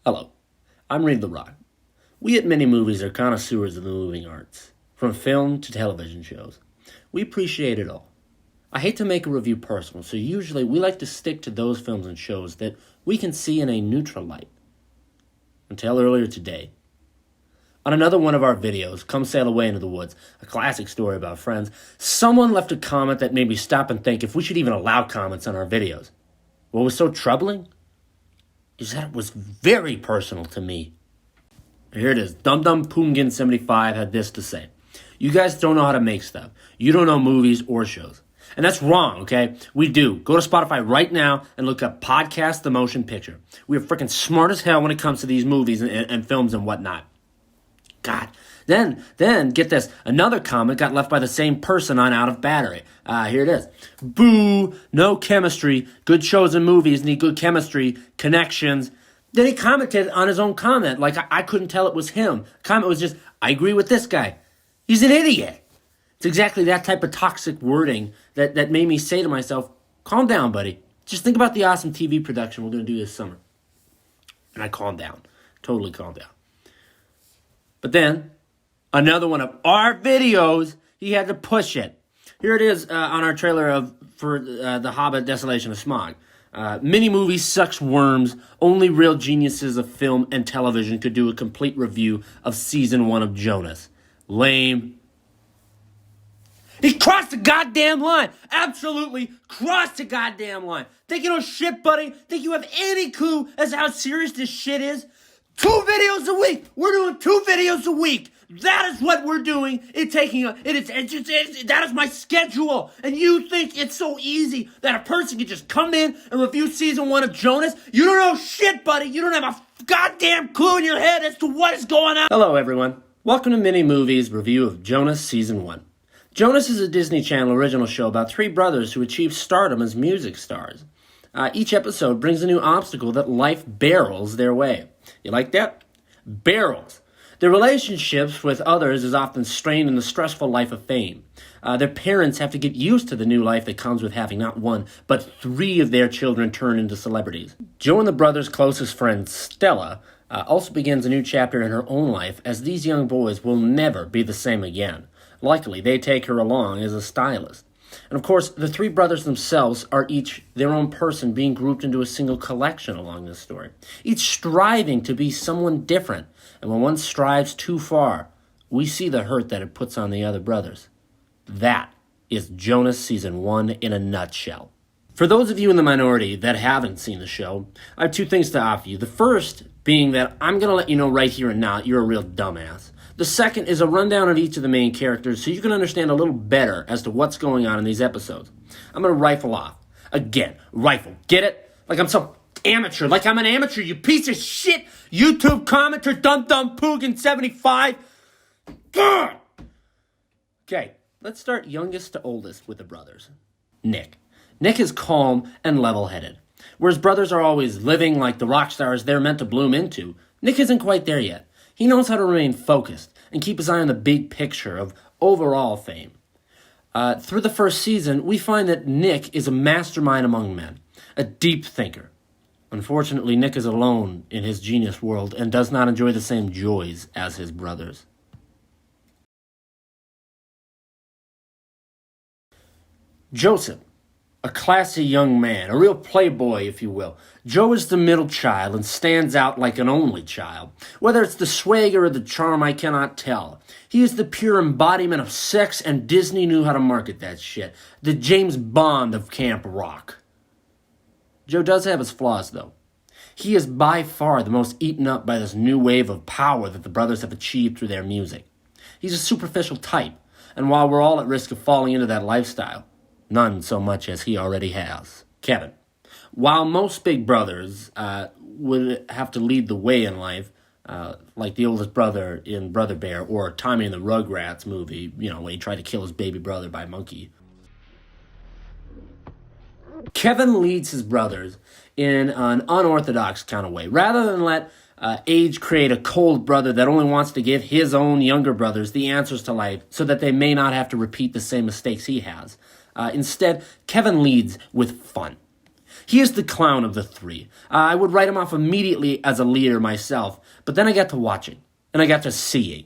Hello, I'm Reid the. We at Mini Movies are connoisseurs of the moving arts, from film to television shows. We appreciate it all. I hate to make a review personal, so usually we like to stick to those films and shows that we can see in a neutral light. Until earlier today. On another one of our videos, Come Sail Away into the Woods, a classic story about friends, someone left a comment that made me stop and think if we should even allow comments on our videos. What was so troubling is that it was very personal to me. Here it is. Dum Dum Poongin 75 had this to say. You guys don't know how to make stuff. You don't know movies or shows. And that's wrong, okay? We do. Go to Spotify right now and look up Podcast the Motion Picture. We are freaking smart as hell when it comes to these movies and films and whatnot. God. Then, get this. Another comment got left by the same person on Out of Battery. Here it is. Boo, no chemistry. Good shows and movies need good chemistry, connections. Then he commented on his own comment. Like, I couldn't tell it was him. The comment was just, I agree with this guy. He's an idiot. It's exactly that type of toxic wording that made me say to myself, calm down, buddy. Just think about the awesome TV production we're going to do this summer. And I calmed down. Totally calmed down. But then, another one of our videos, he had to push it. Here it is on our trailer for The Hobbit, Desolation of Smaug. Mini movie sucks worms. Only real geniuses of film and television could do a complete review of season 1 of Jonas. Lame. He crossed the goddamn line. Absolutely crossed the goddamn line. Think you know shit, buddy? Think you have any clue as to how serious this shit is? 2 videos a week. We're doing 2 videos a week. That is what we're doing. That is my schedule. And you think it's so easy that a person can just come in and review season 1 of Jonas? You don't know shit, buddy. You don't have a goddamn clue in your head as to what is going on. Hello, everyone. Welcome to Mini Movies review of Jonas season 1. Jonas is a Disney Channel original show about 3 brothers who achieve stardom as music stars. Each episode brings a new obstacle that life barrels their way. You like that? Barrels. Their relationships with others is often strained in the stressful life of fame. Their parents have to get used to the new life that comes with having not 1, but 3 of their children turn into celebrities. Jo and the brothers' closest friend, Stella, also begins a new chapter in her own life, as these young boys will never be the same again. Luckily, they take her along as a stylist. And of course, the 3 brothers themselves are each their own person being grouped into a single collection along this story, each striving to be someone different. And when one strives too far, we see the hurt that it puts on the other brothers. That is Jonas Season 1 in a nutshell. For those of you in the minority that haven't seen the show, I have 2 things to offer you. The first being that I'm going to let you know right here and now you're a real dumbass. The second is a rundown of each of the main characters so you can understand a little better as to what's going on in these episodes. I'm going to rifle off. Again, rifle. Get it? Like I'm some amateur. Like I'm an amateur, you piece of shit. YouTube commenter, Dum Dum Poongin 75. God! Okay, let's start youngest to oldest with the brothers. Nick. Nick is calm and level-headed. Whereas brothers are always living like the rock stars they're meant to bloom into, Nick isn't quite there yet. He knows how to remain focused and keep his eye on the big picture of overall fame. Through the first season, we find that Nick is a mastermind among men, a deep thinker. Unfortunately, Nick is alone in his genius world and does not enjoy the same joys as his brothers. Joseph. A classy young man, a real playboy, if you will. Joe is the middle child and stands out like an only child. Whether it's the swagger or the charm, I cannot tell. He is the pure embodiment of sex, and Disney knew how to market that shit. The James Bond of Camp Rock. Joe does have his flaws, though. He is by far the most eaten up by this new wave of power that the brothers have achieved through their music. He's a superficial type, and while we're all at risk of falling into that lifestyle, none so much as he already has. Kevin. While most big brothers would have to lead the way in life, like the oldest brother in Brother Bear or Tommy in the Rugrats movie, when he tried to kill his baby brother by monkey. Kevin leads his brothers in an unorthodox kind of way. Rather than let age create a cold brother that only wants to give his own younger brothers the answers to life so that they may not have to repeat the same mistakes he has. Instead, Kevin leads with fun. He is the clown of the three. I would write him off immediately as a leader myself, but then I got to watching, and I got to seeing.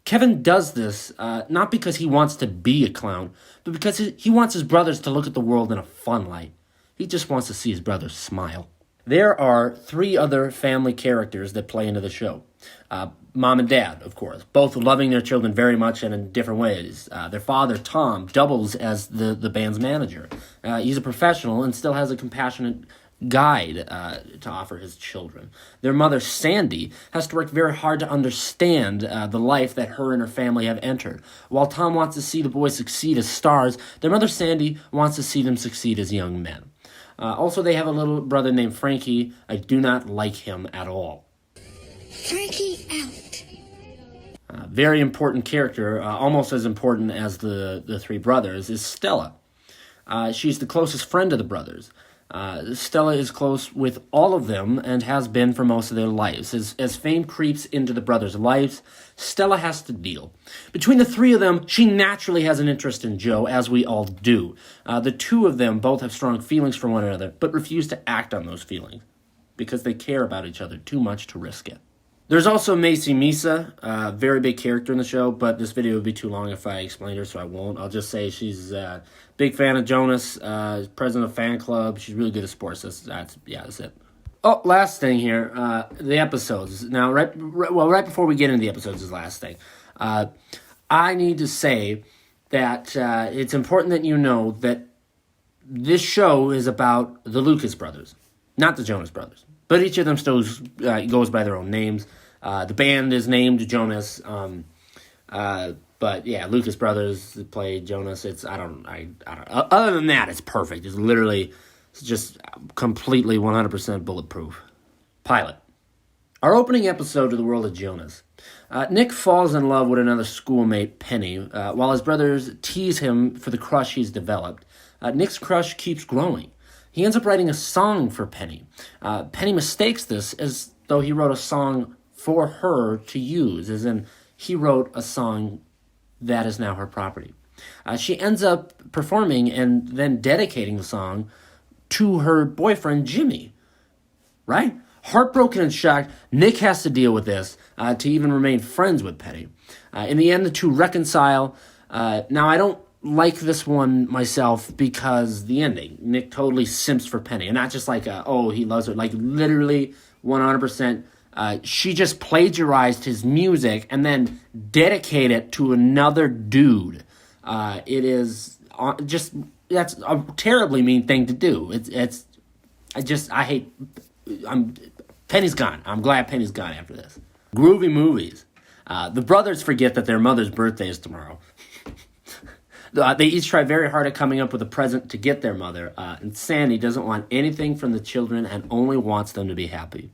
Kevin does this not because he wants to be a clown, but because he wants his brothers to look at the world in a fun light. He just wants to see his brothers smile. There are 3 other family characters that play into the show. Mom and Dad, of course, both loving their children very much and in different ways. Their father, Tom, doubles as the band's manager. He's a professional and still has a compassionate guide to offer his children. Their mother, Sandy, has to work very hard to understand the life that her and her family have entered. While Tom wants to see the boys succeed as stars, their mother, Sandy, wants to see them succeed as young men. Also, they have a little brother named Frankie. I do not like him at all. Frankie out. Very important character, almost as important as the 3 brothers, is Stella. She's the closest friend of the brothers. Stella is close with all of them and has been for most of their lives. As fame creeps into the brothers' lives, Stella has to deal. Between the 3 of them, she naturally has an interest in Joe, as we all do. The 2 of them both have strong feelings for one another, but refuse to act on those feelings because they care about each other too much to risk it. There's also Macy Misa, a very big character in the show, but this video would be too long if I explained her, so I won't. I'll just say she's a big fan of Jonas, president of fan club. She's really good at sports. That's it. Oh, last thing here, the episodes. Now, right before we get into the episodes is the last thing. I need to say that it's important that you know that this show is about the Lucas brothers, not the Jonas brothers. But each of them still goes by their own names. The band is named Jonas. But yeah, Lucas Brothers play Jonas. I don't know. Other than that, it's perfect. It's just completely 100% bulletproof. Pilot. Our opening episode of the world of Jonas. Nick falls in love with another schoolmate, Penny, while his brothers tease him for the crush he's developed. Nick's crush keeps growing. He ends up writing a song for Penny. Penny mistakes this as though he wrote a song for her to use, as in he wrote a song that is now her property. She ends up performing and then dedicating the song to her boyfriend, Jimmy. Right? Heartbroken and shocked, Nick has to deal with this to even remain friends with Penny. In the end, the 2 reconcile. Now, I don't like this one myself because the ending. Nick totally simps for Penny. And not just like, he loves her. Like, literally 100%. She just plagiarized his music and then dedicated it to another dude. It is that's a terribly mean thing to do. Penny's gone. I'm glad Penny's gone after this. Groovy movies. The brothers forget that their mother's birthday is tomorrow. They each try very hard at coming up with a present to get their mother, and Sandy doesn't want anything from the children and only wants them to be happy.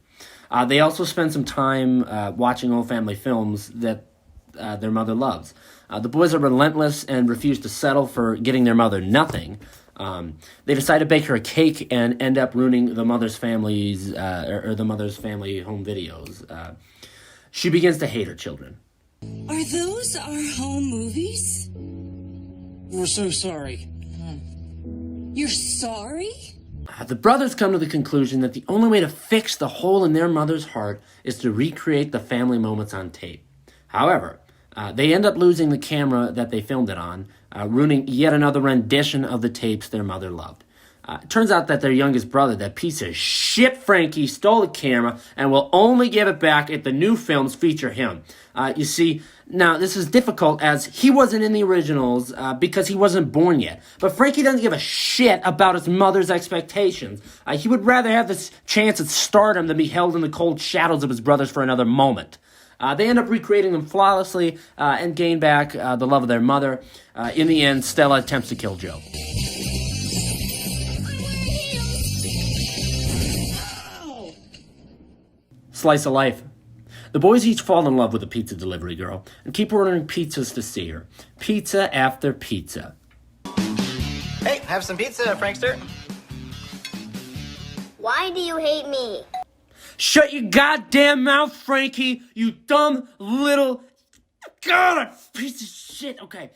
They also spend some time watching old family films that their mother loves. The boys are relentless and refuse to settle for getting their mother nothing. They decide to bake her a cake and end up ruining the mother's family's or the mother's family home videos. She begins to hate her children. Are those our home movies? We're so sorry. You're sorry? The brothers come to the conclusion that the only way to fix the hole in their mother's heart is to recreate the family moments on tape. However, they end up losing the camera that they filmed it on, ruining yet another rendition of the tapes their mother loved. It turns out that their youngest brother, that piece of shit Frankie, stole the camera and will only give it back if the new films feature him. You see, now this is difficult as he wasn't in the originals because he wasn't born yet. But Frankie doesn't give a shit about his mother's expectations. He would rather have this chance at stardom than be held in the cold shadows of his brothers for another moment. They end up recreating them flawlessly and gain back the love of their mother. In the end, Stella attempts to kill Joe. Slice of life. The boys each fall in love with a pizza delivery girl and keep ordering pizzas to see her. Pizza after pizza. Hey, have some pizza, Prankster. Why do you hate me? Shut your goddamn mouth, Frankie, you dumb little... God, a piece of shit. Okay.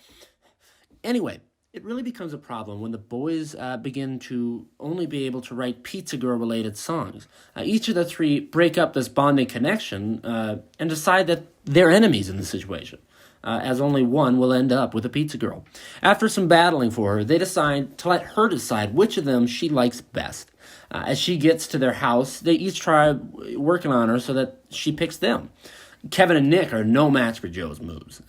Anyway, It really becomes a problem when the boys begin to only be able to write Pizza Girl-related songs. Each of the three break up this bonding connection and decide that they're enemies in the situation, as only one will end up with a pizza girl. After some battling for her, they decide to let her decide which of them she likes best. As she gets to their house, they each try working on her so that she picks them. Kevin and Nick are no match for Joe's moves.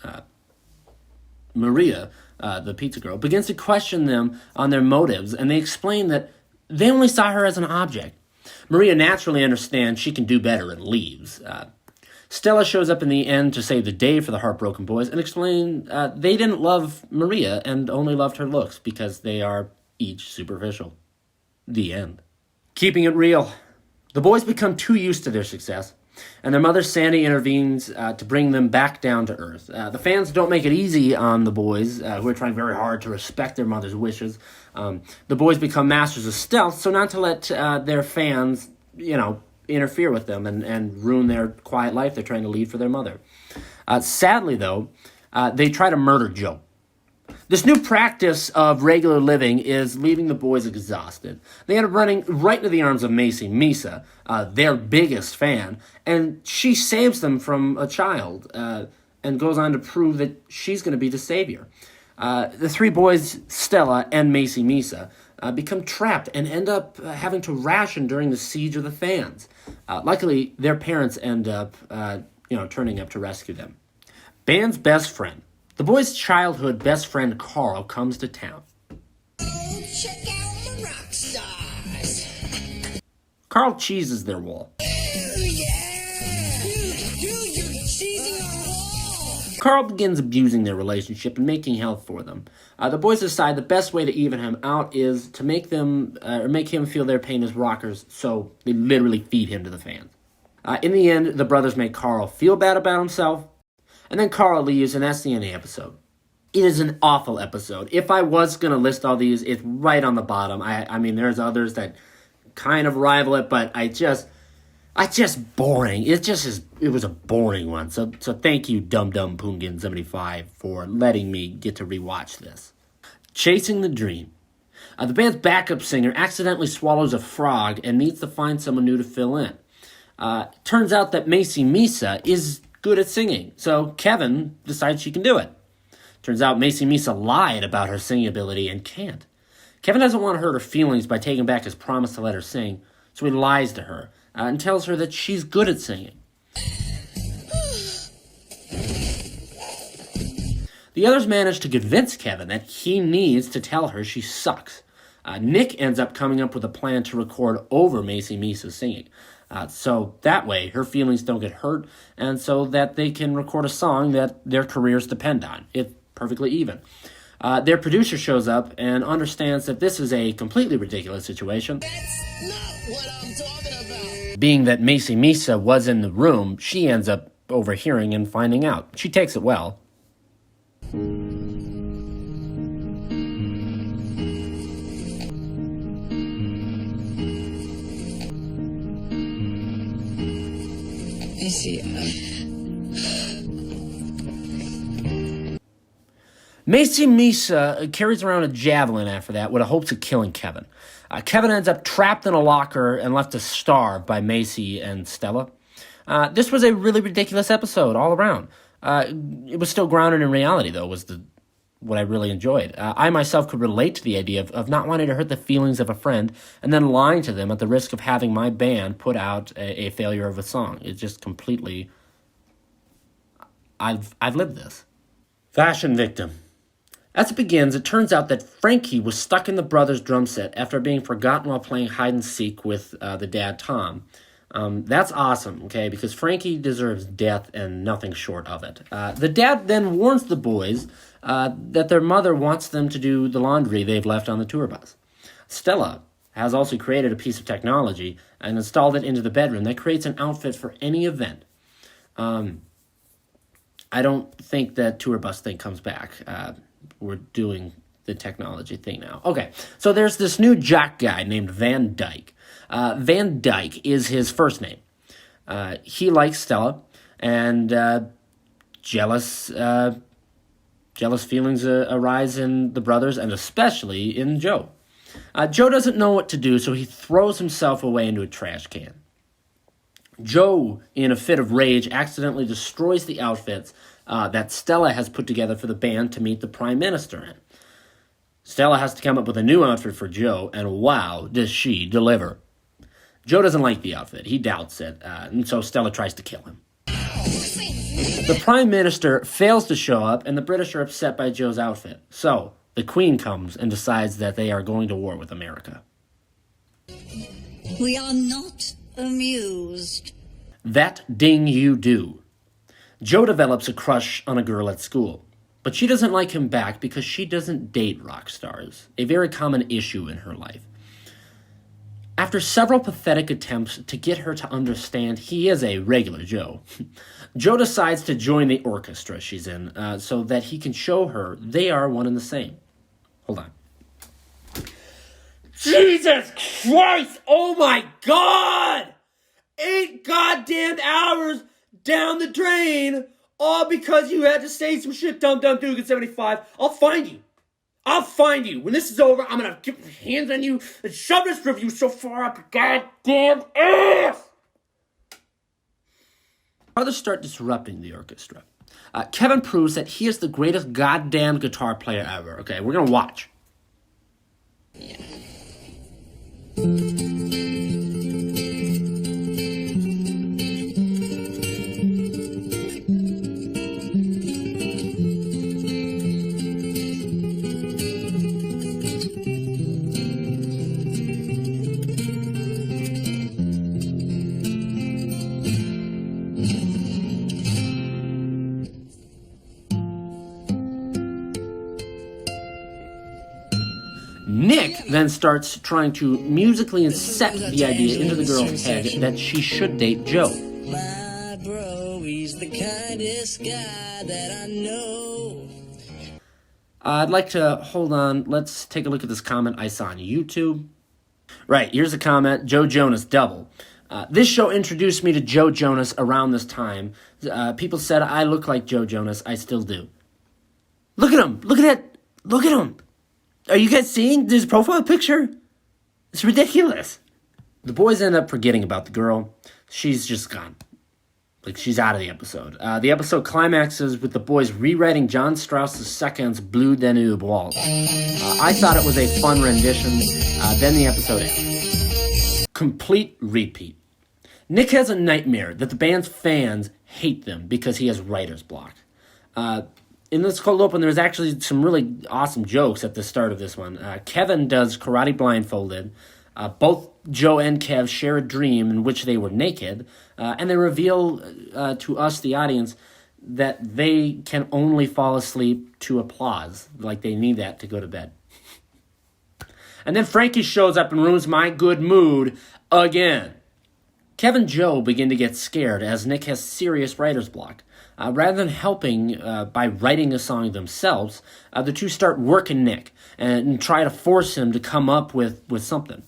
Maria, the pizza girl, begins to question them on their motives, and they explain that they only saw her as an object. Maria naturally understands she can do better and leaves. Stella shows up in the end to save the day for the heartbroken boys and explain they didn't love Maria and only loved her looks because they are each superficial. The end. Keeping it real. The boys become too used to their success, and their mother Sandy intervenes to bring them back down to earth. The fans don't make it easy on the boys, who are trying very hard to respect their mother's wishes. The boys become masters of stealth, so not to let their fans, interfere with them and ruin their quiet life they're trying to lead for their mother. Sadly, though, they try to murder Joe. This new practice of regular living is leaving the boys exhausted. They end up running right into the arms of Macy Misa, their biggest fan, and she saves them from a child and goes on to prove that she's going to be the savior. The three boys, Stella and Macy Misa, become trapped and end up having to ration during the siege of the fans. Luckily, their parents end up, turning up to rescue them. Band's best friend. The boys' childhood best friend Carl comes to town. Oh, check out the rock stars. Carl cheeses their wall. Oh, yeah. You're cheesing our wall. Carl begins abusing their relationship and making hell for them. The boys decide the best way to even him out is to make him feel their pain as rockers, so they literally feed him to the fans. In the end, the brothers make Carl feel bad about himself, and then Carl leaves, and that's the end of the episode. It is an awful episode. If I was going to list all these, it's right on the bottom. I mean, there's others that kind of rival it, but I just boring. It was a boring one. So thank you, Dum Dum Poongin 75, for letting me get to rewatch this. Chasing the Dream. The band's backup singer accidentally swallows a frog and needs to find someone new to fill in. Turns out that Macy Misa is good at singing, so Kevin decides she can do it. Turns out Macy Misa lied about her singing ability and can't. Kevin doesn't want to hurt her feelings by taking back his promise to let her sing, so he lies to her and tells her that she's good at singing. The others manage to convince Kevin that he needs to tell her she sucks. Nick ends up coming up with a plan to record over Macy Misa's singing. So that way her feelings don't get hurt, and so that they can record a song that their careers depend on. It's perfectly even. Their producer shows up and understands that this is a completely ridiculous situation. That's not what I'm talking about. Being that Macy Misa was in the room, she ends up overhearing and finding out. She takes it well. I see. Macy Misa carries around a javelin after that with the hopes of killing Kevin. Kevin ends up trapped in a locker and left to starve by Macy and Stella. This was a really ridiculous episode all around. It was still grounded in reality, though, what I really enjoyed. I myself could relate to the idea of not wanting to hurt the feelings of a friend and then lying to them at the risk of having my band put out a failure of a song. It's just completely... I've lived this. Fashion victim. As it begins, it turns out that Frankie was stuck in the brothers' drum set after being forgotten while playing hide-and-seek with the dad, Tom. That's awesome, okay, because Frankie deserves death and nothing short of it. The dad then warns the boys that their mother wants them to do the laundry they've left on the tour bus. Stella has also created a piece of technology and installed it into the bedroom that creates an outfit for any event. I don't think that tour bus thing comes back. We're doing the technology thing now. Okay, so there's this new jock guy named Van Dyke. Van Dyke is his first name. He likes Stella, and jealous Jealous feelings arise in the brothers, and especially in Joe. Joe doesn't know what to do, so he throws himself away into a trash can. Joe, in a fit of rage, accidentally destroys the outfits that Stella has put together for the band to meet the Prime Minister in. Stella has to come up with a new outfit for Joe, and wow, does she deliver. Joe doesn't like the outfit. He doubts it, and so Stella tries to kill him. The Prime Minister fails to show up, and the British are upset by Joe's outfit. So, the Queen comes and decides that they are going to war with America. We are not amused. That ding you do. Joe develops a crush on a girl at school, but she doesn't like him back because she doesn't date rock stars, a very common issue in her life. After several pathetic attempts to get her to understand he is a regular Joe, Joe decides to join the orchestra she's in so that he can show her they are one and the same. Hold on. Jesus Christ! Oh my God! 8 goddamn hours down the drain, all because you had to say some shit, Dum Dum Dugan 75. I'll find you. I'll find you. When this is over, I'm gonna get my hands on you and shove this review so far up your goddamn ass! Others start disrupting the orchestra. Kevin proves that he is the greatest goddamn guitar player ever. Okay, we're gonna watch. Yeah. Nick then starts trying to musically incept the idea into the girl's head that she should date Joe. My bro, he's the kindest guy that I know. I'd like to, hold on, let's take a look at this comment I saw on YouTube. Right, here's a comment, Joe Jonas, double. This show introduced me to Joe Jonas around this time. People said I look like Joe Jonas, I still do. Look at him, look at that, look at him. Are you guys seeing this profile picture? It's ridiculous. The boys end up forgetting about the girl. She's just gone. Like, she's out of the episode. The episode climaxes with the boys rewriting John Strauss II's Blue Danube Waltz. I thought it was a fun rendition. Then the episode ends. Complete repeat. Nick has a nightmare that the band's fans hate them because he has writer's block. In this cold open, there's actually some really awesome jokes at the start of this one. Kevin does karate blindfolded. Both Joe and Kev share a dream in which they were naked, and they reveal to us, the audience, that they can only fall asleep to applause, like they need that to go to bed. And then Frankie shows up and ruins my good mood again. Kev and Joe begin to get scared as Nick has serious writer's block. Rather than helping by writing a song themselves, the two start working Nick and try to force him to come up with something.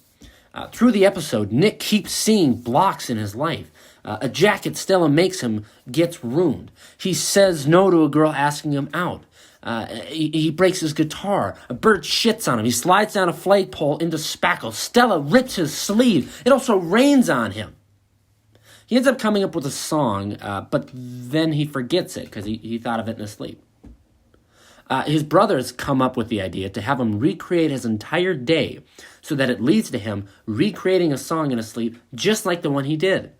Through the episode, Nick keeps seeing blocks in his life. A jacket Stella makes him gets ruined. He says no to a girl asking him out. He breaks his guitar. A bird shits on him. He slides down a flagpole into spackle. Stella rips his sleeve. It also rains on him. He ends up coming up with a song, but then he forgets it because he thought of it in his sleep. His brothers come up with the idea to have him recreate his entire day so that it leads to him recreating a song in his sleep just like the one he did.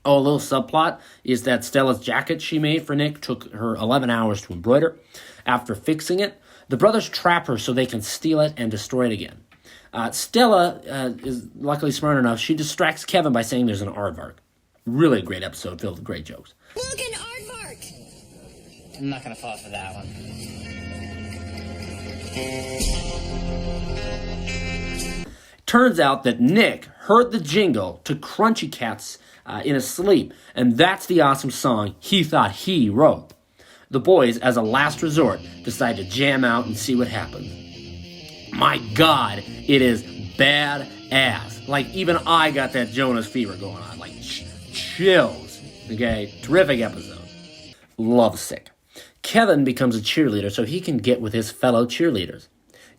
Oh, a little subplot is that Stella's jacket she made for Nick took her 11 hours to embroider. After fixing it, the brothers trap her so they can steal it and destroy it again. Stella is luckily smart enough. She distracts Kevin by saying there's an aardvark. Really a great episode filled with great jokes. Look, an aardvark! I'm not gonna fall for that one. Turns out that Nick heard the jingle to Crunchy Cats in his sleep, and that's the awesome song he thought he wrote. The boys, as a last resort, decide to jam out and see what happens. My God, it is badass. Like, even I got that Jonas fever going on. Like, chills. Okay, terrific episode. Lovesick. Kevin becomes a cheerleader so he can get with his fellow cheerleaders.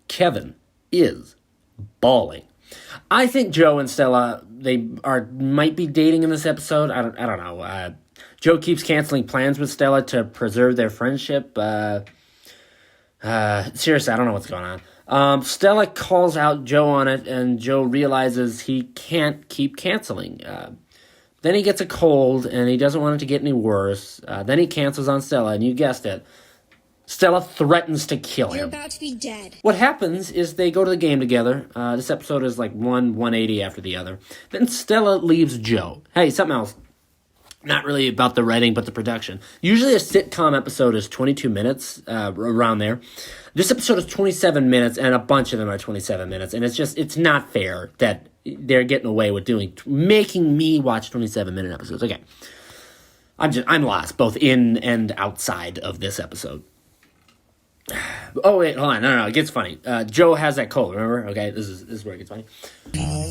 Kevin is bawling. I think Joe and Stella, might be dating in this episode. I don't know. Joe keeps canceling plans with Stella to preserve their friendship. Seriously, I don't know what's going on. Stella calls out Joe on it, and Joe realizes he can't keep canceling. Then he gets a cold, and he doesn't want it to get any worse. Then he cancels on Stella, and you guessed it. Stella threatens to kill him. You're about to be dead. What happens is they go to the game together. This episode is like 180 after the other. Then Stella leaves Joe. Hey, something else. Not really about the writing, but the production. Usually a sitcom episode is 22 minutes, around there. This episode is 27 minutes, and a bunch of them are 27 minutes. And it's not fair that they're getting away with making me watch 27-minute episodes. Okay. I'm lost, both in and outside of this episode. Oh, wait, hold on. No, it gets funny. Joe has that cold, remember? Okay, this is where it gets funny.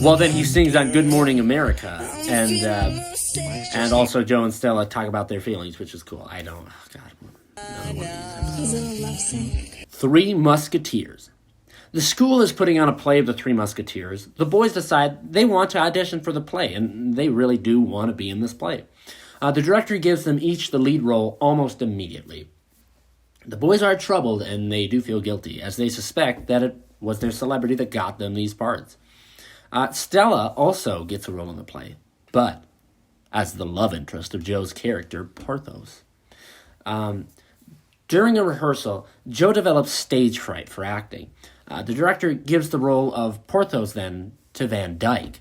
Well, then he sings on Good Morning America, and also Joe and Stella talk about their feelings, which is cool. I don't, oh, God. Is it a love song? Three Musketeers. The school is putting on a play of the Three Musketeers. The boys decide they want to audition for the play, and they really do want to be in this play. The director gives them each the lead role almost immediately. The boys are troubled, and they do feel guilty, as they suspect that it was their celebrity that got them these parts. Stella also gets a role in the play, but as the love interest of Joe's character, Porthos. During a rehearsal, Joe develops stage fright for acting. The director gives the role of Porthos then to Van Dyke.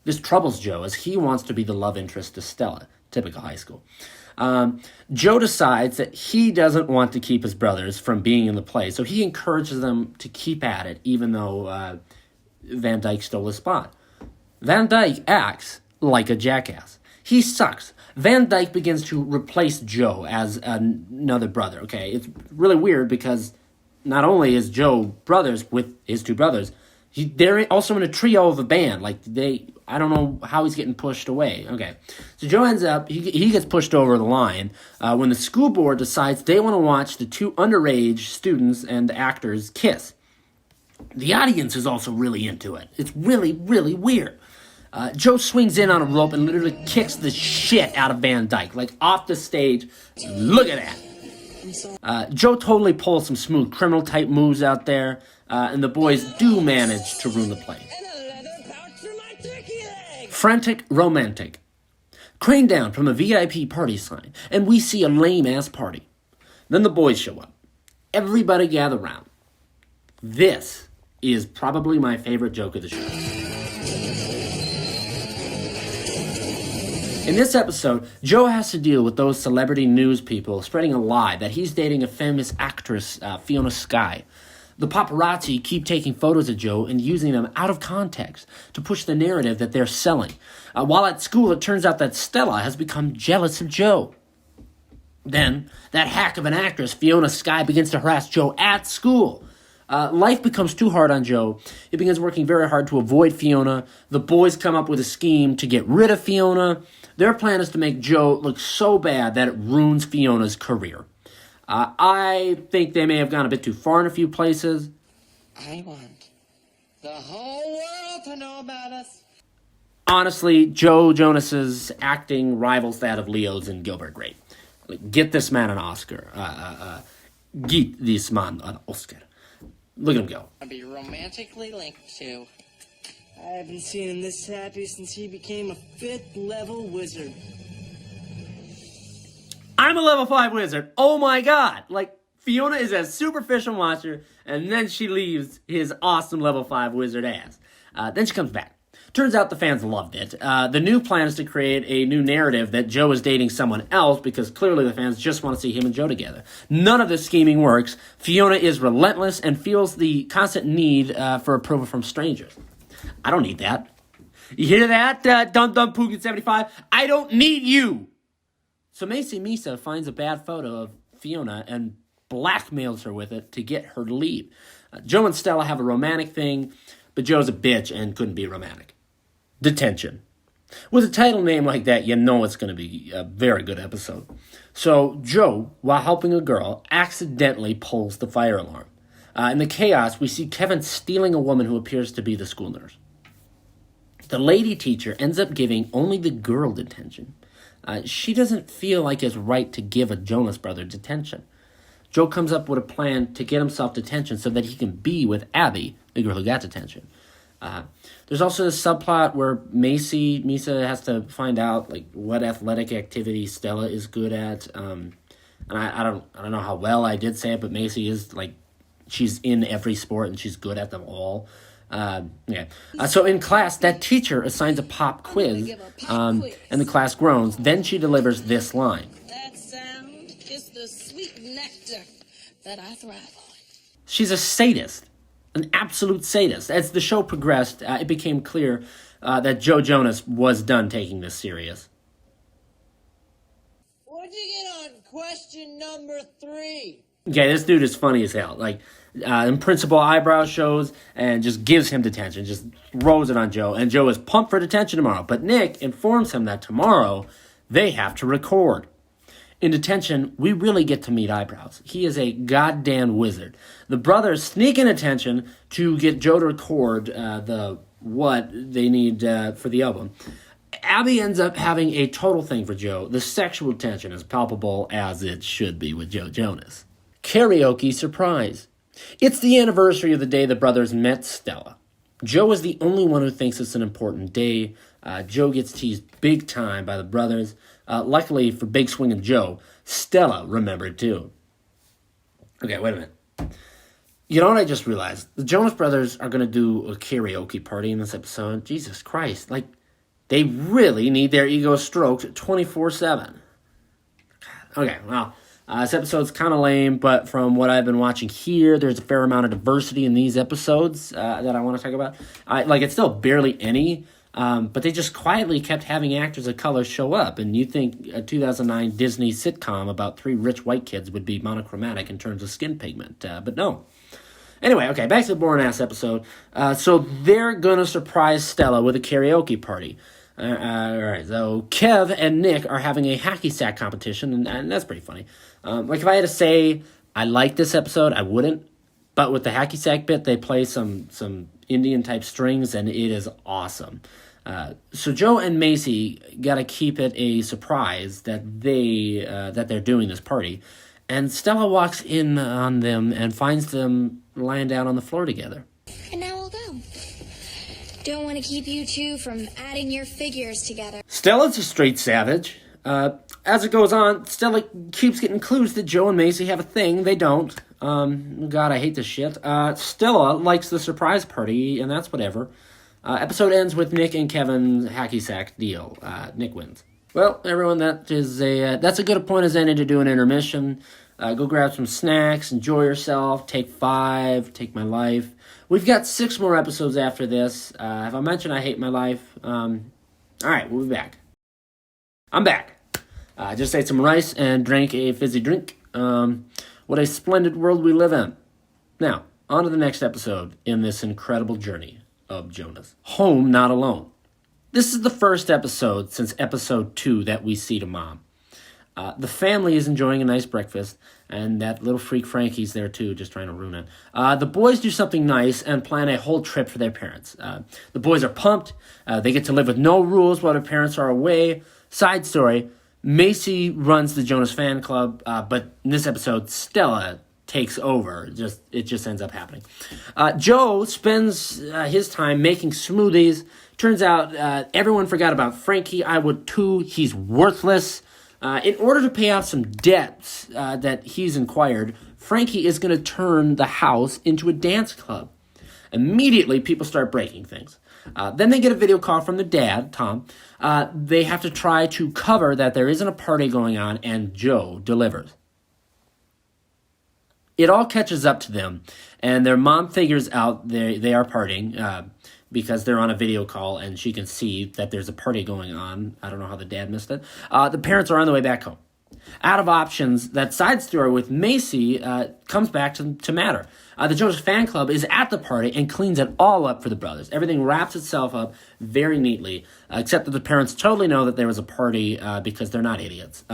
This troubles Joe, as he wants to be the love interest to Stella, typical high school. Joe decides that he doesn't want to keep his brothers from being in the play, so he encourages them to keep at it, even though Van Dyke stole his spot. Van Dyke acts like a jackass. He sucks. Van Dyke begins to replace Joe as another brother, okay? It's really weird because not only is Joe brothers with his two brothers, they're also in a trio of a band. I don't know how he's getting pushed away. Okay, so Joe ends up, he gets pushed over the line when the school board decides they want to watch the two underage students and actors kiss. The audience is also really into it. It's really, really weird. Joe swings in on a rope and literally kicks the shit out of Van Dyke, like off the stage. Look at that. Joe totally pulls some smooth criminal-type moves out there, and the boys do manage to ruin the play. Frantic romantic. Crane down from a VIP party sign, and we see a lame-ass party. Then the boys show up. Everybody gather round. This is probably my favorite joke of the show. In this episode, Joe has to deal with those celebrity news people spreading a lie that he's dating a famous actress, Fiona Skye. The paparazzi keep taking photos of Joe and using them out of context to push the narrative that they're selling. While at school, it turns out that Stella has become jealous of Joe. Then, that hack of an actress, Fiona Skye, begins to harass Joe at school. Life becomes too hard on Joe. He begins working very hard to avoid Fiona. The boys come up with a scheme to get rid of Fiona. Their plan is to make Joe look so bad that it ruins Fiona's career. I think they may have gone a bit too far in a few places. I want the whole world to know about us. Honestly, Joe Jonas's acting rivals that of Leo's and Gilbert Grape. Get this man an Oscar. Get this man an Oscar. Look at him go. I'll be romantically linked to. I haven't seen him this happy since he became a 5th level wizard. I'm a level 5 wizard. Oh my god. Fiona is a superficial monster, and then she leaves his awesome level 5 wizard ass. Then she comes back. Turns out the fans loved it. The new plan is to create a new narrative that Joe is dating someone else because clearly the fans just want to see him and Joe together. None of this scheming works. Fiona is relentless and feels the constant need for approval from strangers. I don't need that. You hear that, Dum Dum Pookin 75? I don't need you! So Macy Misa finds a bad photo of Fiona and blackmails her with it to get her to leave. Joe and Stella have a romantic thing, but Joe's a bitch and couldn't be romantic. Detention. With a title name like that, you know it's going to be a very good episode. So Joe, while helping a girl, accidentally pulls the fire alarm. In the chaos, we see Kevin stealing a woman who appears to be the school nurse. The lady teacher ends up giving only the girl detention. She doesn't feel like it's right to give a Jonas brother detention. Joe comes up with a plan to get himself detention so that he can be with Abby, the girl who got detention. There's also this subplot where Misa has to find out like what athletic activity Stella is good at. And I don't know how well I did say it, but Macy is like, she's in every sport and she's good at them all. So in class, that teacher assigns a pop quiz, and the class groans. Then she delivers this line. That sound is the sweet nectar that I thrive on. She's a sadist, an absolute sadist. As the show progressed, it became clear that Joe Jonas was done taking this serious. What'd you get on question number 3? Okay, this dude is funny as hell. Like, in principal eyebrow shows and just gives him detention, just throws it on Joe, and Joe is pumped for detention tomorrow. But Nick informs him that tomorrow they have to record. In detention, we really get to meet Eyebrows. He is a goddamn wizard. The brothers sneak in attention to get Joe to record what they need for the album. Abby ends up having a total thing for Joe. The sexual tension is palpable as it should be with Joe Jonas. Karaoke surprise. It's the anniversary of the day the brothers met Stella. Joe is the only one who thinks it's an important day. Joe gets teased big time by the brothers. Luckily for Big Swing and Joe, Stella remembered too. Okay, wait a minute. You know what I just realized? The Jonas Brothers are going to do a karaoke party in this episode. Jesus Christ. Like, they really need their ego stroked 24/7. Okay, well, this episode's kind of lame, but from what I've been watching here, there's a fair amount of diversity in these episodes that I want to talk about. It's still barely any, but they just quietly kept having actors of color show up, and you'd think a 2009 Disney sitcom about 3 rich white kids would be monochromatic in terms of skin pigment, but no. Anyway, okay, back to the boring-ass episode. So they're going to surprise Stella with a karaoke party. All right, so Kev and Nick are having a hacky sack competition, and that's pretty funny. If I had to say I like this episode, I wouldn't. But with the hacky sack bit, they play some Indian-type strings, and it is awesome. So Joe and Macy got to keep it a surprise that they're doing this party. And Stella walks in on them and finds them lying down on the floor together. And now we'll go. Don't want to keep you two from adding your figures together. Stella's a straight savage. As it goes on, Stella keeps getting clues that Joe and Macy have a thing. They don't. God, I hate this shit. Stella likes the surprise party, and that's whatever. Episode ends with Nick and Kevin's hacky sack deal. Nick wins. Well, everyone, that's a good point as any to do an intermission. Go grab some snacks, enjoy yourself, take 5, take my life. We've got 6 more episodes after this. Have I mentioned I hate my life? All right, we'll be back. I'm back. I just ate some rice and drank a fizzy drink. What a splendid world we live in. Now, on to the next episode in this incredible journey of Jonas. Home Not Alone. This is the first episode since episode 2 that we see to Mom. The family is enjoying a nice breakfast, and that little freak Frankie's there too, just trying to ruin it. The boys do something nice and plan a whole trip for their parents. The boys are pumped. They get to live with no rules while their parents are away. Side story, Macy runs the Jonas fan club, but in this episode, Stella takes over. It just ends up happening. Joe spends his time making smoothies. Turns out everyone forgot about Frankie. I would too. He's worthless. In order to pay off some debts that he's inquired, Frankie is going to turn the house into a dance club. Immediately, people start breaking things. Then they get a video call from the dad, Tom. They have to try to cover that there isn't a party going on, and Joe delivers. It all catches up to them, and their mom figures out they are partying because they're on a video call, and she can see that there's a party going on. I don't know how the dad missed it. The parents are on the way back home. Out of options, that side story with Macy comes back to matter. The Jonas fan club is at the party and cleans it all up for the brothers. Everything wraps itself up very neatly, except that the parents totally know that there was a party because they're not idiots.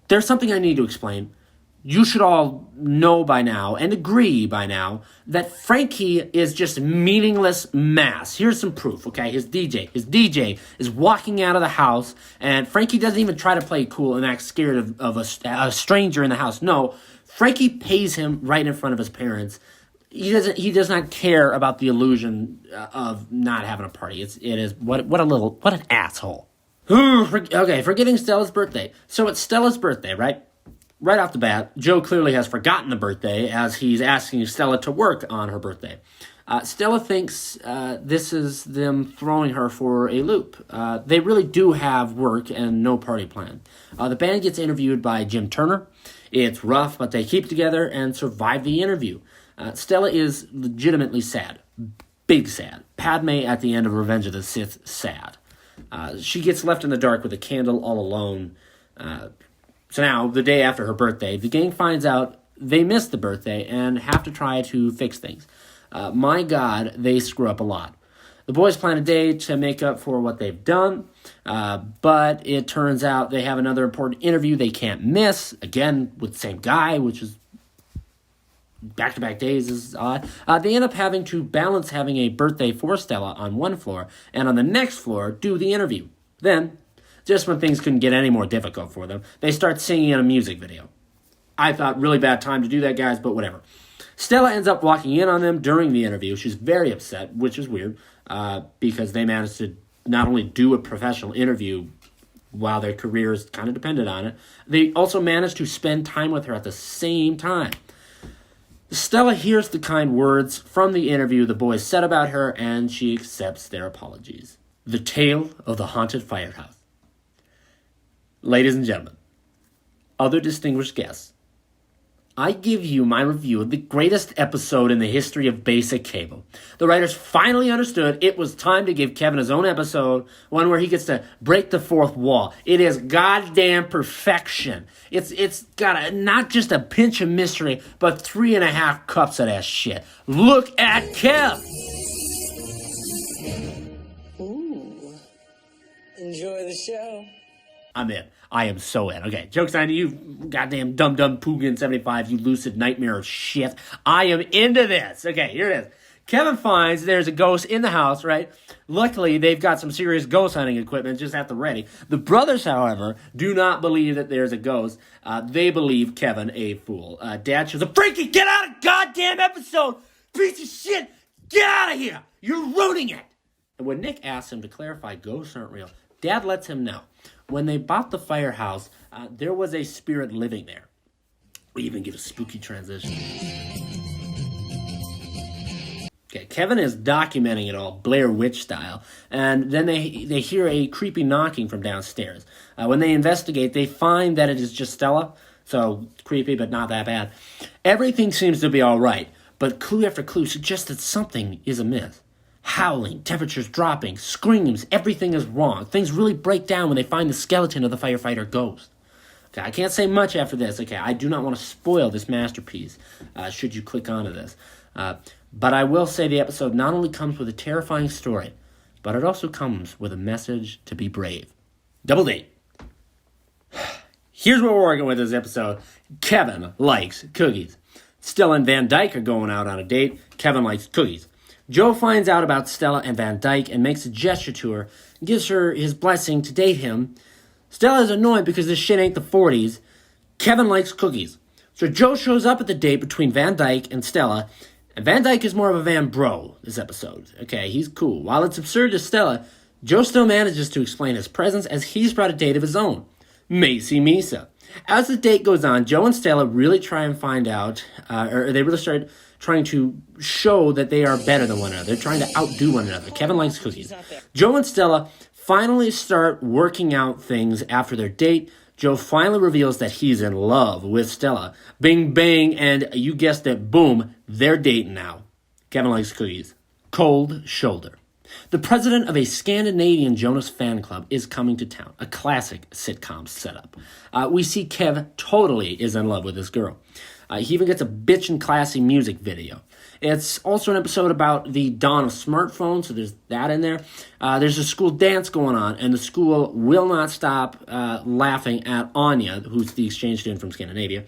There's something I need to explain. You should all know by now and agree by now that Frankie is just meaningless mass. Here's some proof, okay? His DJ is walking out of the house, and Frankie doesn't even try to play cool and act scared of a stranger in the house. No, Frankie pays him right in front of his parents. He does not care about the illusion of not having a party. What an asshole. Okay, forgetting Stella's birthday. So it's Stella's birthday, right? Right off the bat, Joe clearly has forgotten the birthday as he's asking Stella to work on her birthday. Stella thinks this is them throwing her for a loop. They really do have work and no party plan. The band gets interviewed by Jim Turner. It's rough, but they keep together and survive the interview. Stella is legitimately sad. Big sad. Padme at the end of Revenge of the Sith, sad. She gets left in the dark with a candle all alone. So now, the day after her birthday, the gang finds out they missed the birthday and have to try to fix things. My God, they screw up a lot. The boys plan a day to make up for what they've done, but it turns out they have another important interview they can't miss, again, with the same guy, which is back-to-back days is odd. They end up having to balance having a birthday for Stella on one floor, and on the next floor, do the interview. Then, just when things couldn't get any more difficult for them, they start singing in a music video. I thought really bad time to do that, guys, but whatever. Stella ends up walking in on them during the interview. She's very upset, which is weird, because they managed to not only do a professional interview while their careers kind of depended on it, they also managed to spend time with her at the same time. Stella hears the kind words from the interview the boys said about her, and she accepts their apologies. The tale of the Haunted Firehouse. Ladies and gentlemen, other distinguished guests, I give you my review of the greatest episode in the history of basic cable. The writers finally understood it was time to give Kevin his own episode, one where he gets to break the fourth wall. It is goddamn perfection. It's got not just a pinch of mystery, but 3.5 cups of that shit. Look at Kev! Ooh. Enjoy the show. I'm in. I am so in. Okay, joke's on you, goddamn dumb Poogan 75, you lucid nightmare of shit. I am into this. Okay, here it is. Kevin finds there's a ghost in the house, right? Luckily, they've got some serious ghost hunting equipment just at the ready. The brothers, however, do not believe that there's a ghost. They believe Kevin a fool. Dad shows up, Frankie, get out of goddamn episode! Piece of shit! Get out of here! You're ruining it! And when Nick asks him to clarify ghosts aren't real, Dad lets him know. When they bought the firehouse, there was a spirit living there. We even give a spooky transition. Okay, Kevin is documenting it all, Blair Witch style, and then they hear a creepy knocking from downstairs. When they investigate, they find that it is just Stella, so creepy but not that bad. Everything seems to be all right, but clue after clue suggests that something is amiss. Howling, temperatures dropping, screams, everything is wrong. Things really break down when they find the skeleton of the firefighter ghost. Okay, I can't say much after this. Okay, I do not want to spoil this masterpiece, should you click onto this. But I will say the episode not only comes with a terrifying story, but it also comes with a message to be brave. Double date. Here's what we're working with this episode. Kevin likes cookies. Stella and Van Dyke are going out on a date. Kevin likes cookies. Joe finds out about Stella and Van Dyke and makes a gesture to her, and gives her his blessing to date him. Stella is annoyed because this shit ain't the 40s. Kevin likes cookies. So Joe shows up at the date between Van Dyke and Stella, and Van Dyke is more of a Van Bro this episode. Okay, he's cool. While it's absurd to Stella, Joe still manages to explain his presence as he's brought a date of his own. Macy Misa. As the date goes on, Joe and Stella really try and find out, or they really start trying to show that they are better than one another. They're trying to outdo one another. Kevin likes cookies. Joe and Stella finally start working out things after their date. Joe finally reveals that he's in love with Stella. Bing, bang, and you guessed it, boom, they're dating now. Kevin likes cookies. Cold shoulder. The president of a Scandinavian Jonas fan club is coming to town, a classic sitcom setup. We see Kev totally is in love with this girl. He even gets a bitch and classy music video. It's also an episode about the dawn of smartphones, so there's that in there. There's a school dance going on, and the school will not stop laughing at Anya, who's the exchange student from Scandinavia,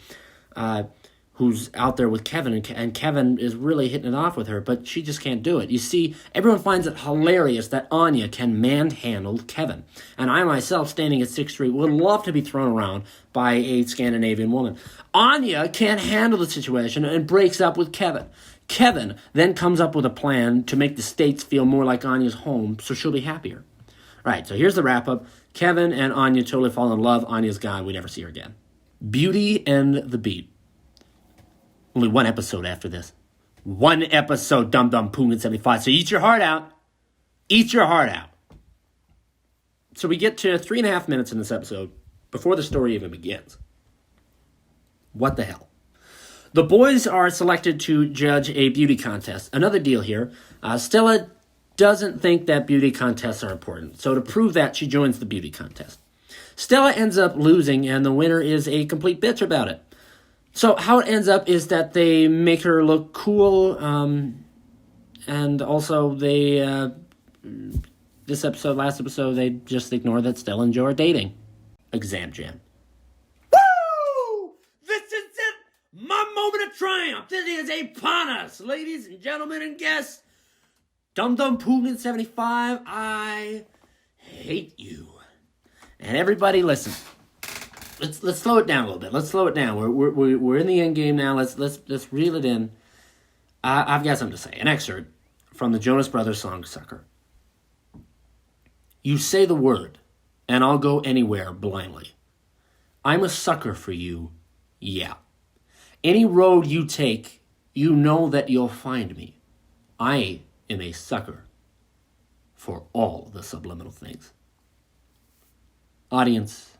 who's out there with Kevin, and Kevin is really hitting it off with her, but she just can't do it. You see, everyone finds it hilarious that Anya can manhandle Kevin, and I myself, standing at 6'3", would love to be thrown around by a Scandinavian woman. Anya can't handle the situation and breaks up with Kevin. Kevin then comes up with a plan to make the States feel more like Anya's home, so she'll be happier. Right, so here's the wrap-up. Kevin and Anya totally fall in love. Anya's gone. We never see her again. Beauty and the Beat. Only one episode after this. One episode, Dum Dum Poon 75. So eat your heart out. Eat your heart out. So we get to 3.5 minutes in this episode before the story even begins. What the hell? The boys are selected to judge a beauty contest. Another deal here. Stella doesn't think that beauty contests are important. So to prove that, she joins the beauty contest. Stella ends up losing, and the winner is a complete bitch about it. So how it ends up is that they make her look cool, and also they, last episode, they just ignore that Stella and Joe are dating. Exam jam. Woo! This is it! My moment of triumph! This is upon us, ladies and gentlemen and guests. Dum Dum Poogin 75, I hate you. And everybody listen. Let's slow it down a little bit. Let's slow it down. We're in the end game now. Let's reel it in. I've got something to say. An excerpt from the Jonas Brothers song "Sucker." You say the word, and I'll go anywhere blindly. I'm a sucker for you, yeah. Any road you take, you know that you'll find me. I am a sucker for all the subliminal things. Audience,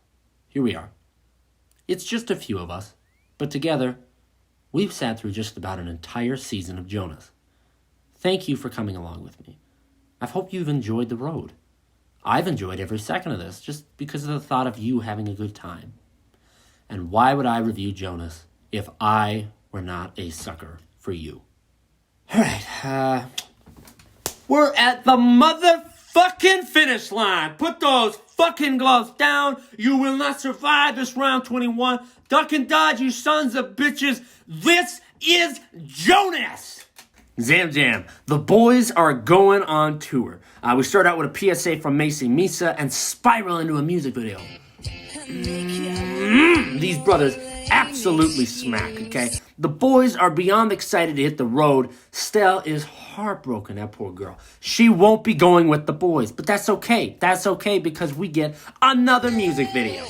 here we are. It's just a few of us, but together, we've sat through just about an entire season of Jonas. Thank you for coming along with me. I hope you've enjoyed the road. I've enjoyed every second of this just because of the thought of you having a good time. And why would I review Jonas if I were not a sucker for you? All right, we're at the motherfucking finish line. Put those fucking gloves down. You will not survive this round 21. Duck and dodge, you sons of bitches. This is Jonas. Zam Jam. The boys are going on tour. We start out with a PSA from Macy Misa and spiral into a music video. These brothers absolutely smack, okay? The boys are beyond excited to hit the road. Stell is heartbroken, that poor girl. She won't be going with the boys, but that's okay. That's okay because we get another music video.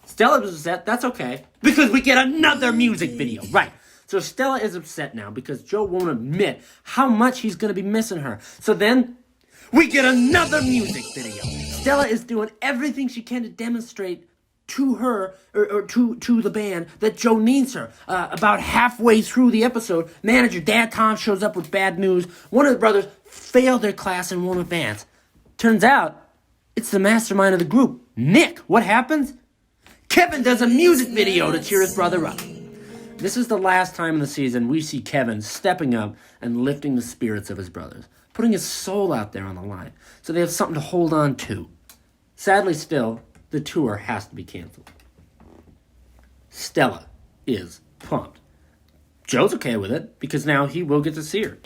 Stella is upset, that's okay, because we get another music video, right? So Stella is upset now because Joe won't admit how much he's going to be missing her. So then we get another music video. Stella is doing everything she can to demonstrate to her, or to the band, that Joe needs her. About halfway through the episode, manager Dad Tom shows up with bad news. One of the brothers failed their class and won't advance. Turns out, it's the mastermind of the group, Nick. What happens? Kevin does a music video to cheer his brother up. This is the last time in the season we see Kevin stepping up and lifting the spirits of his brothers, putting his soul out there on the line, so they have something to hold on to. Sadly still, the tour has to be canceled. Stella is pumped. Joe's okay with it, because now he will get to see her.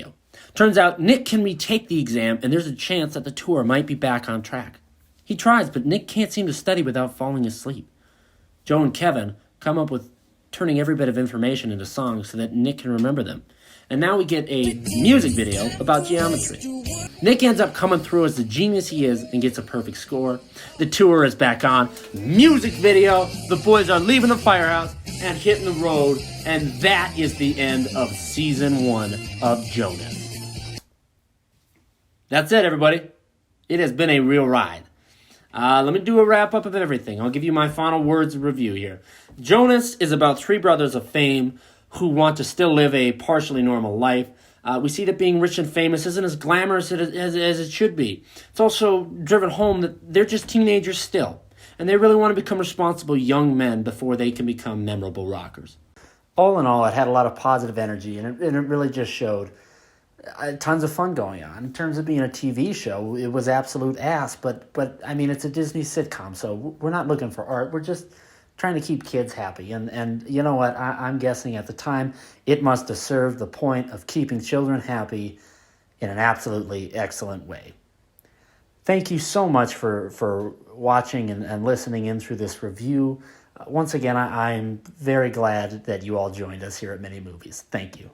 Turns out Nick can retake the exam, and there's a chance that the tour might be back on track. He tries, but Nick can't seem to study without falling asleep. Joe and Kevin come up with turning every bit of information into songs so that Nick can remember them. And now we get a music video about geometry. Nick ends up coming through as the genius he is and gets a perfect score. The tour is back on. Music video. The boys are leaving the firehouse and hitting the road. And that is the end of season 1 of Jonas. That's it, everybody. It has been a real ride. Let me do a wrap-up of everything. I'll give you my final words of review here. Jonas is about 3 brothers of fame who want to still live a partially normal life. We see that being rich and famous isn't as glamorous as it should be. It's also driven home that they're just teenagers still, and they really want to become responsible young men before they can become memorable rockers. All in all, it had a lot of positive energy, and it really just showed tons of fun going on. In terms of being a TV show, it was absolute ass, but I mean, it's a Disney sitcom, so we're not looking for art. We're just trying to keep kids happy. And you know what? I'm guessing at the time, it must have served the point of keeping children happy in an absolutely excellent way. Thank you so much for watching and listening in through this review. Once again, I'm very glad that you all joined us here at Mini Movies. Thank you.